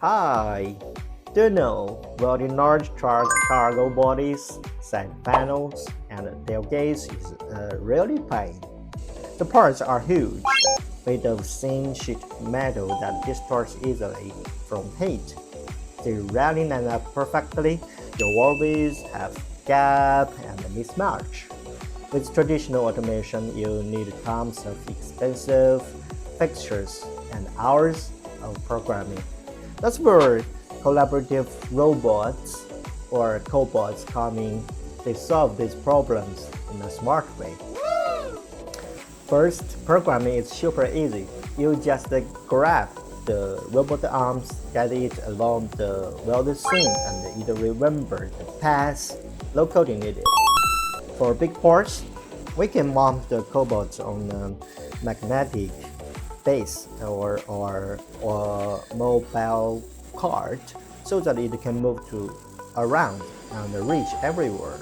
Hi! Do you know welding large truck cargo bodies, side panels, and tailgates is really pain? The parts are huge, made of thin sheet metal that distorts easily from heat. They rarely line up perfectly, you always have gap and mismatch. With traditional automation, you need tons of expensive fixtures and hours of programming. That's where collaborative robots or cobots come in. They solve these problems in a smart way. First, programming is super easy. You just grab the robot arms, get it along the welded seam, and either remember the path locally needed. For big parts, we can mount the cobots on a magnetic base or mobile cart so that it can move to around and reach everywhere.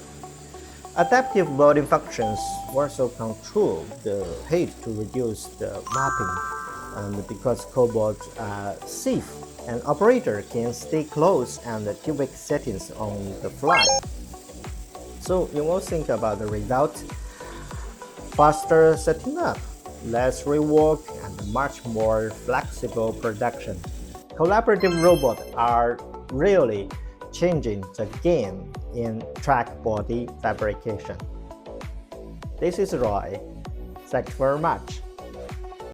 Adaptive welding functions also control the heat to reduce the mapping, and because cobots are safe, an operator can stay close and tweak settings on the fly. So you will think about the result: faster setting up, less rework, and much more flexible production. Collaborative robots are really changing the game in track body fabrication. This is Roy. Thanks very much.